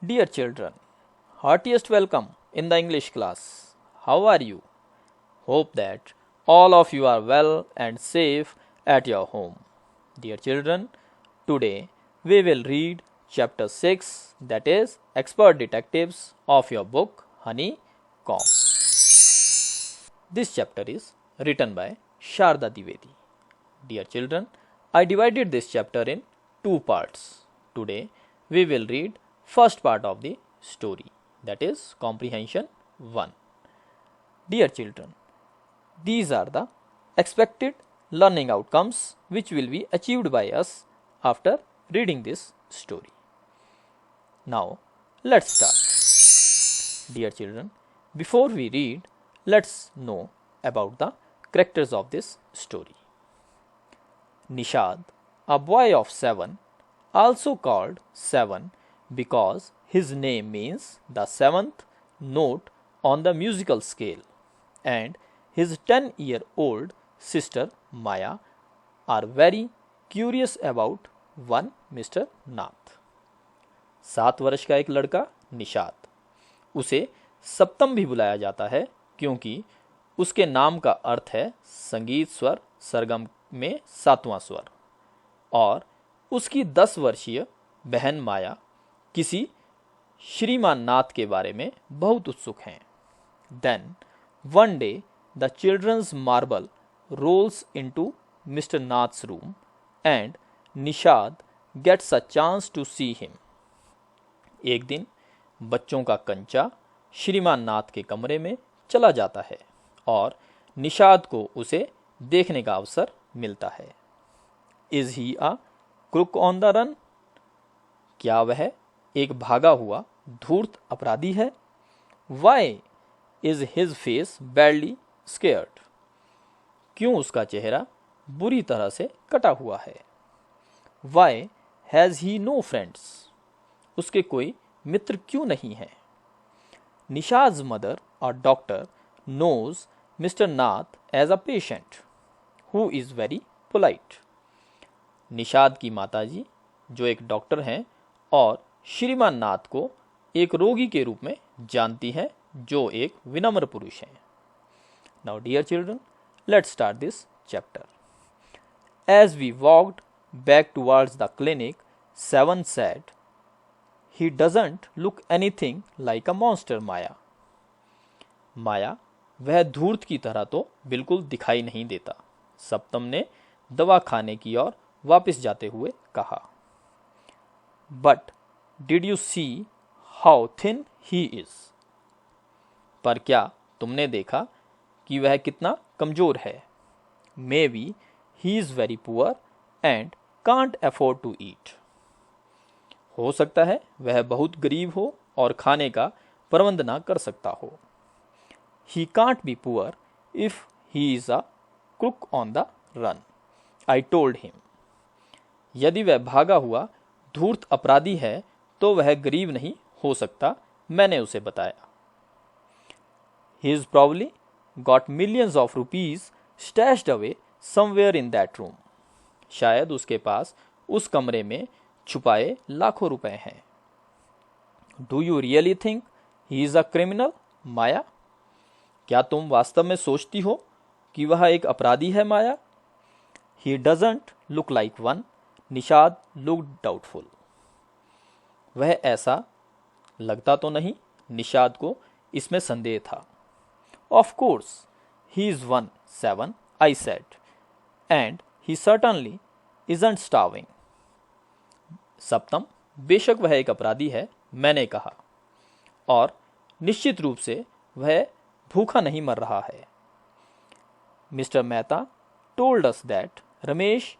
Dear children, heartiest welcome in the English class. How are you? Hope that all of you are well and safe at your home. Dear children, today we will read chapter 6, that is Expert Detectives of your book Honeycomb. This chapter is written by Sharda Dwivedi. Dear children, I divided this chapter in two parts. Today we will read first part of the story, that is comprehension 1. Dear children, these are the expected learning outcomes which will be achieved by us after reading this story. Now let's start. Dear children, before we read, let's know about the characters of this story. Nishad, a boy of 7, also called 7 because his name means the 7th note on the musical scale, and his 10-year-old sister Maya are very curious about one Mr. Nath. 7 वर्ष का एक लड़का निषाद, उसे सप्तम भी बुलाया जाता है क्योंकि उसके नाम का अर्थ है संगीत स्वर सरगम में 7वां स्वर, और उसकी 10 वर्षीय बहन माया किसी श्रीमान नाथ के बारे में बहुत उत्सुक हैं. Then one day the children's marble rolls into Mr. Nath's room and Nishad gets a chance to see him. एक दिन बच्चों का कंचा श्रीमान नाथ के कमरे में चला जाता है और निषाद को उसे देखने का अवसर मिलता है. Is he a crook on the run? क्या वह एक भागा हुआ धूर्त अपराधी है? Why is his face badly scared? क्यों उसका चेहरा बुरी तरह से कटा हुआ है? Why has he no friends? उसके कोई मित्र क्यों नहीं है? Nishad's mother, a doctor, knows Mr. Nath as a patient who is very polite. Nishad की माताजी, जो एक डॉक्टर हैं और श्रीमान नाथ को एक रोगी के रूप में जानती हैं, जो एक विनम्र पुरुष हैं. Now dear children, let's start this chapter. As we walked back towards the clinic, 7 said, "He doesn't look anything like a monster, Maya." माया, वह धूर्त की तरह तो बिल्कुल दिखाई नहीं देता, सप्तम ने दवा खाने की ओर वापस जाते हुए कहा. But did you see how thin he is? पर क्या तुमने देखा कि वह कितना कमजोर है? Maybe he is very poor and can't afford to eat. हो सकता है वह बहुत गरीब हो और खाने का प्रबंध ना कर सकता हो. He can't be poor if he is a crook on the run, I told him. यदि वह भागा हुआ धूर्त अपराधी है तो वह गरीब नहीं हो सकता, मैंने उसे बताया. He's probably got millions of rupees stashed away somewhere in that room. शायद उसके पास उस कमरे में छुपाए लाखों रुपए हैं. Do you really think he is a criminal, माया? क्या तुम वास्तव में सोचती हो कि वह एक अपराधी है, माया? He doesn't look like one. Nishad looked doubtful. वह ऐसा लगता तो नहीं, निषाद को इसमें संदेह था. Of course, he is 7, I said, and he certainly isn't starving. सप्तम, बेशक वह एक अपराधी है, मैंने कहा, और निश्चित रूप से वह भूखा नहीं मर रहा है. Mr. Mehta told us that Ramesh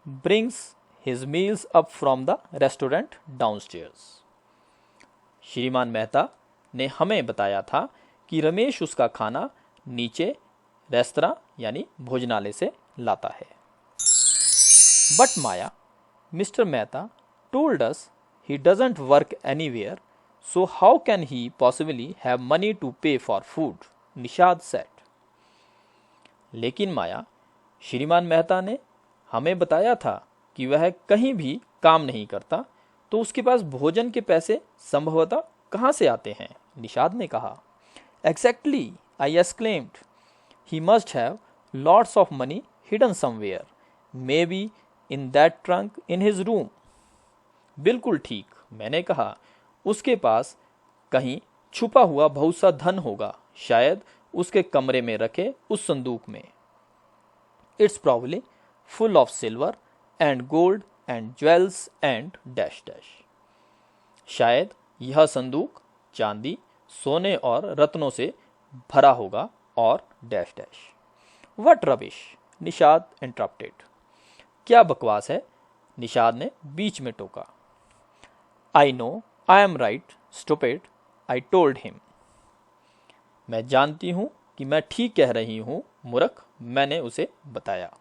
brings his meals up from the restaurant downstairs. श्रीमान मेहता ने हमें बताया था कि रमेश उसका खाना नीचे रेस्तरां यानी भोजनालय से लाता है. But Maya, Mr. Mehta told us he doesn't work anywhere, so how can he possibly have money to pay for food? Nishad said. लेकिन माया, श्रीमान मेहता ने हमें बताया था कि वह कहीं भी काम नहीं करता, तो उसके पास भोजन के पैसे संभवतः कहाँ से आते हैं? निषाद ने कहा। Exactly, I exclaimed, he must have lots of money hidden somewhere, may be in that trunk in his room. बिल्कुल ठीक, मैंने कहा, उसके पास कहीं छुपा हुआ बहुत सा धन होगा, शायद उसके कमरे में रखे उस संदूक में। It's probably full of silver and gold and jewels and dash dash. शायद यह संदूक चांदी, सोने और रत्नों से भरा होगा और dash dash. What rubbish, Nishad interrupted. क्या बकवास है, निषाद ने बीच में टोका। I know I am right stupid, I told him. मैं जानती हूं कि मैं ठीक कह रही हूं मूर्ख, मैंने उसे बताया।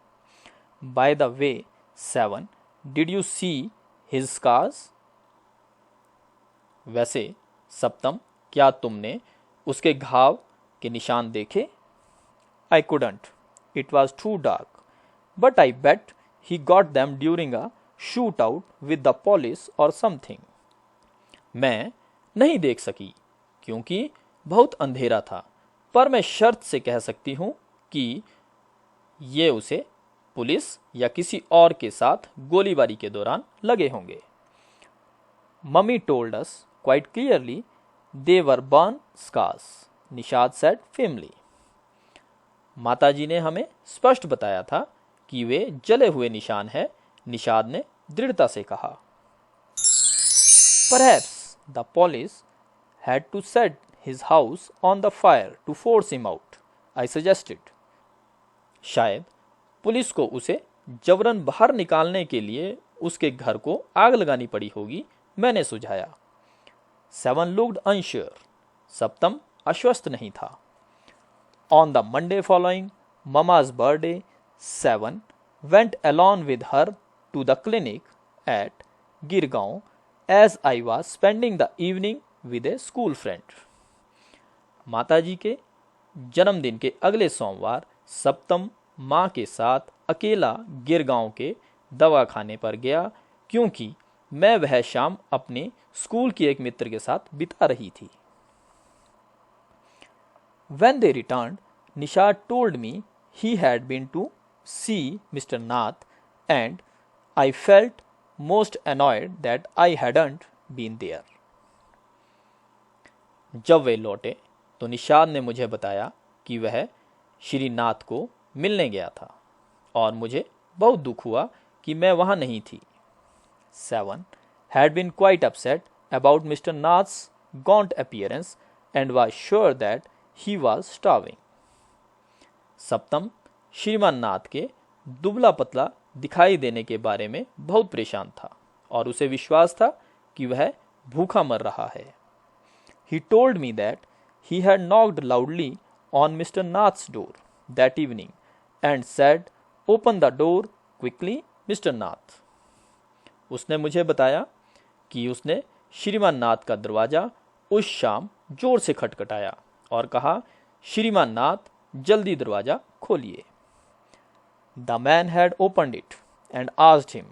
By the way 7, did you see his scars? वैसे सप्तम, क्या तुमने उसके घाव के निशान देखे? I couldn't, it was too dark, but I bet he got them during a shoot out with the police और समथिंग। मैं नहीं देख सकी क्योंकि बहुत अंधेरा था, पर मैं शर्त से कह सकती हूं कि ये उसे पुलिस या किसी और के साथ गोलीबारी के दौरान लगे होंगे। Mummy told us quite clearly they were burn scars, Nishad said firmly. माताजी ने हमें स्पष्ट बताया था कि वे जले हुए निशान हैं, निषाद ने दृढ़ता से कहा। Perhaps the police had to set his house on the fire to force him out, I suggested. शायद पुलिस को उसे जबरन बाहर निकालने के लिए उसके घर को आग लगानी पड़ी होगी, मैंने सुझाया। 7 looked unsure. सप्तम आश्वस्त नहीं था। On the Monday following Mama's birthday, 7 went along with her to the clinic at Girgaon as I was spending the evening with a school friend. माताजी के जन्मदिन के अगले सोमवार सप्तम माँ के साथ अकेला गिरगांव के दवाखाने पर गया क्योंकि मैं वह शाम अपने स्कूल के एक मित्र के साथ बिता रही थी। When they returned, Nishad told me he had been to see Mr. Nath and I felt most annoyed that I hadn't been there. जब वे लौटे तो निषाद ने मुझे बताया कि वह श्री नाथ को मिलने गया था और मुझे बहुत दुख हुआ कि मैं वहां नहीं थी। 7 had been quite upset about Mr. Nath's gaunt appearance and was sure that he was starving. सप्तम श्रीमान नाथ के दुबला पतला दिखाई देने के बारे में बहुत परेशान था और उसे विश्वास था कि वह भूखा मर रहा है। He told me that he had knocked loudly on Mr. Nath's door that evening and said, "Open the door quickly, Mr. Nath." उसने मुझे बताया कि उसने श्रीमान नाथ का दरवाजा उस शाम जोर से खटखटाया और कहा, श्रीमान नाथ जल्दी दरवाजा खोलिए। The man had opened it and asked him,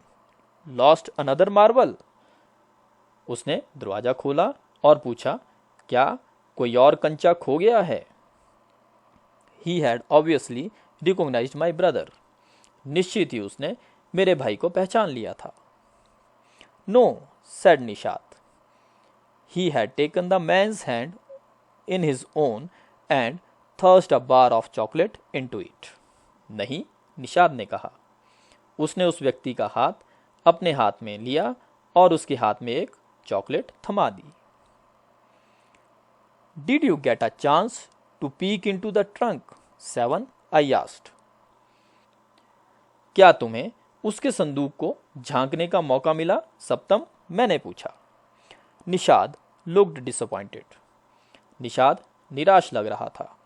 "Lost another marble?" उसने दरवाजा खोला और पूछा, क्या कोई और कंचा खो गया है? He had obviously recognized my brother. निश्चित ही उसने मेरे भाई को पहचान लिया था। No, said Nishad. He had taken the man's hand in his own and thrust a bar of chocolate into it. नहीं, निषाद ने कहा। उसने उस व्यक्ति का हाथ अपने हाथ में लिया और उसके हाथ में एक चॉकलेट थमा दी। Did you get a chance to peek into the trunk? 7, I asked. क्या तुम्हें उसके संदूक को झांकने का मौका मिला? सप्तम, मैंने पूछा। Nishad looked disappointed. निषाद निराश लग रहा था।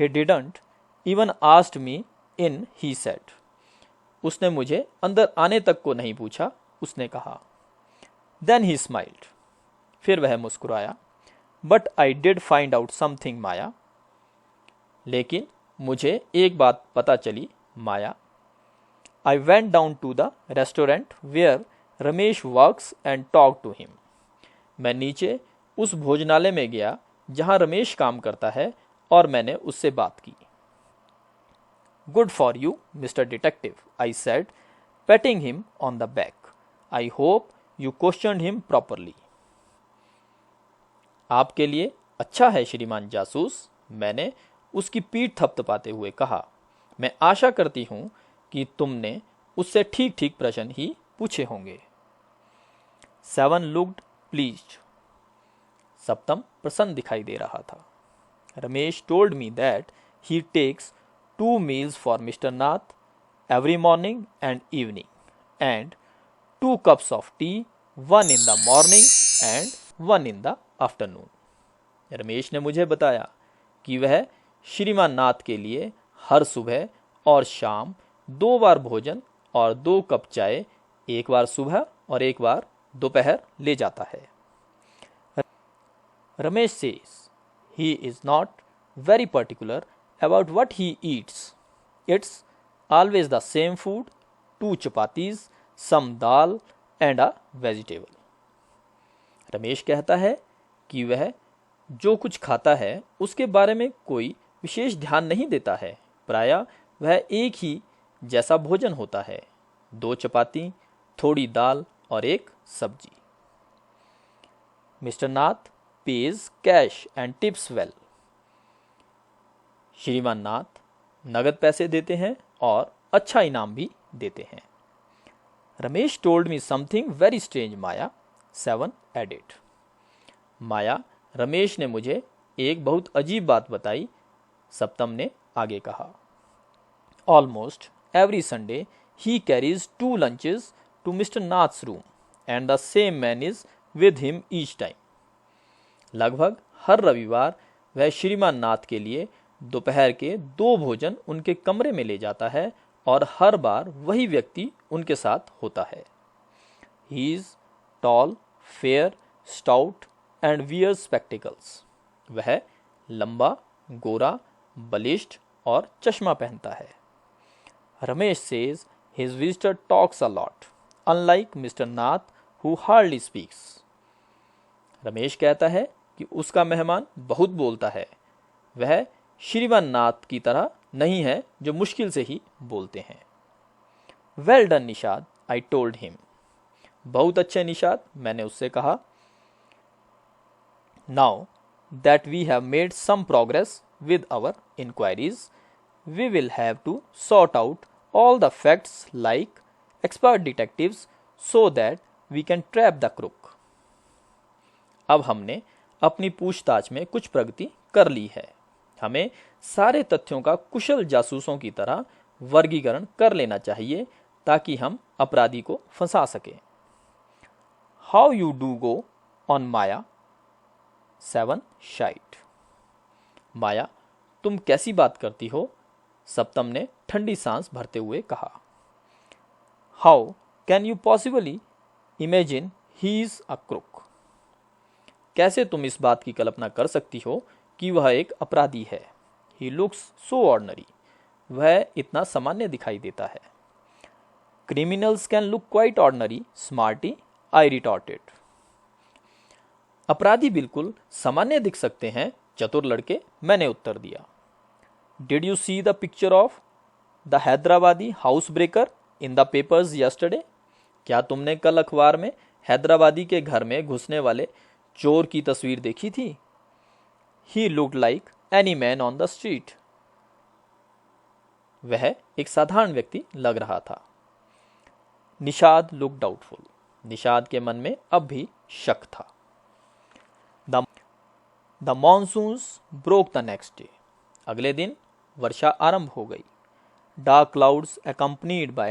He didn't even asked me in, he said. उसने मुझे अंदर आने तक को नहीं पूछा, उसने कहा। Then he smiled. फिर वह मुस्कुराया। But I did find out something, माया। लेकिन मुझे एक बात पता चली, Maya. I went down to the restaurant where Ramesh works and talk to him. मैं नीचे उस भोजनालय में गया जहां रमेश काम करता है और मैंने उससे बात की। Good for you mister detective, I said, patting him on the back. I hope you questioned him properly. आपके लिए अच्छा है श्रीमान जासूस, मैंने उसकी पीठ थपथपाते हुए कहा। मैं आशा करती हूं कि तुमने उससे ठीक ठीक प्रश्न ही पूछे होंगे। 7 लुक्ड प्लीज्ड। सप्तम प्रसन्न दिखाई दे रहा था। Ramesh told me that he takes 2 meals for Mr. Nath every morning and evening, and 2 cups of tea, one in the morning and one in the afternoon. Ramesh ने मुझे बताया कि वह श्रीमान नाथ के लिए हर सुबह और शाम 2 बार भोजन और 2 कप चाय, एक बार सुबह और एक बार दोपहर ले जाता है। Ramesh says he is not very particular about what he eats. It's always the same food, 2 chapatis, some dal and a vegetable. Ramesh कहता है कि वह जो कुछ खाता है उसके बारे में कोई विशेष ध्यान नहीं देता है। प्रायः वह एक ही जैसा भोजन होता है, 2 चपाती, थोड़ी दाल और एक सब्जी। Mister Nath page cache and tips well. श्रीमान नाथ नगद पैसे देते हैं और अच्छा इनाम भी देते हैं। Ramesh told me something very strange Maya, 7 added. Maya, Ramesh ने मुझे एक बहुत अजीब बात बताई, सप्तम ने आगे कहा। Almost every Sunday he carries 2 lunches to mister Nath's room and the same man is with him each time. लगभग हर रविवार वह श्रीमान नाथ के लिए दोपहर के 2 भोजन उनके कमरे में ले जाता है और हर बार वही व्यक्ति उनके साथ होता है। He is tall, fair, stout and wear spectacles. वह लंबा, गोरा, बलिष्ठ और चश्मा पहनता है। Ramesh says his visitor talks a lot, unlike mister Nath who hardly speaks. Ramesh कहता है कि उसका मेहमान बहुत बोलता है, वह श्रीमान नाथ की तरह नहीं है जो मुश्किल से ही बोलते हैं। Well done Nishad, I told him. बहुत अच्छे निषाद, मैंने उससे कहा। Now that we have made some progress with our inquiries, we will have to sort out all the facts like expert detectives so that we can trap the crook. अब हमने अपनी पूछताछ में कुछ प्रगति कर ली है। हमें सारे तथ्यों का कुशल जासूसों की तरह वर्गीकरण कर लेना चाहिए ताकि हम अपराधी को फंसा सकें। How you do go on Maya, 7 शाइट। माया, तुम कैसी बात करती हो, सप्तम ने ठंडी सांस भरते हुए कहा। How can you possibly imagine he is a crook. कैसे तुम इस बात की कल्पना कर सकती हो कि वह एक अपराधी है। ही लुक्स सो ऑर्डिनरी, वह इतना सामान्य दिखाई देता है। Criminals can look quite ordinary smarty, I retorted. अपराधी बिल्कुल सामान्य दिख सकते हैं चतुर लड़के, मैंने उत्तर दिया। Did you see the picture of the Hyderabadi house breaker in the papers yesterday. क्या तुमने कल अखबार में हैदराबादी के घर में घुसने वाले चोर की तस्वीर देखी थी। He looked like any man on the street. वह एक साधारण व्यक्ति लग रहा था। Nishad look doubtful. निषाद के मन में अब भी शक था। The monsoons broke the next day. अगले दिन वर्षा आरंभ हो गई। Dark clouds accompanied by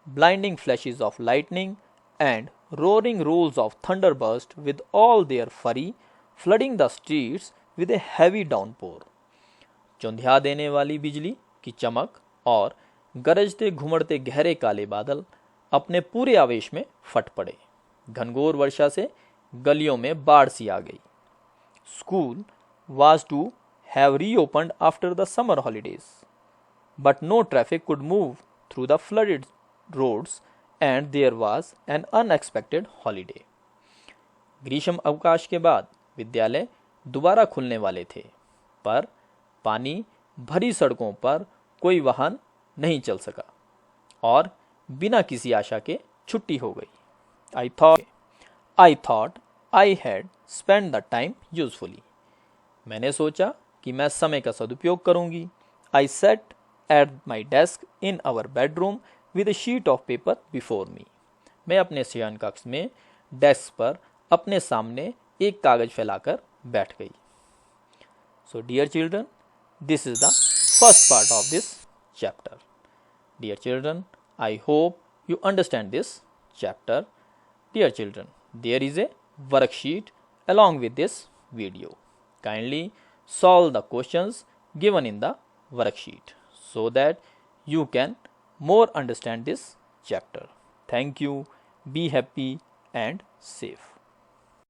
blinding flashes of lightning and roaring rolls of thunder burst with all their fury flooding the streets with a heavy downpour। चौंधिया देने वाली बिजली की चमक और गरजते घुमड़ते गहरे काले बादल अपने पूरे आवेश में फट पड़े। घनघोर वर्षा से गलियों में बाढ़ सी आ गई। School was to have reopened after the summer holidays, but no traffic could move through the flooded roads and there was an unexpected holiday. ग्रीष्म अवकाश के बाद विद्यालय दोबारा खुलने वाले थे, पर पानी भरी सड़कों पर कोई वाहन नहीं चल सका और बिना किसी आशा के छुट्टी हो गई. I thought I had spent the time usefully. मैंने सोचा कि मैं समय का सदुपयोग करूंगी. I sat at my desk in our bedroom with a sheet of paper before me. मैं अपने शयन कक्ष में डेस्क पर अपने सामने एक कागज फैलाकर बैठ गई. So dear children, this is the first part of this chapter. Dear children, I hope you understand this chapter. Dear children, there is a worksheet along with this video. Kindly solve the questions given in the worksheet so that you can more understand this chapter. Thank you. Be happy and safe.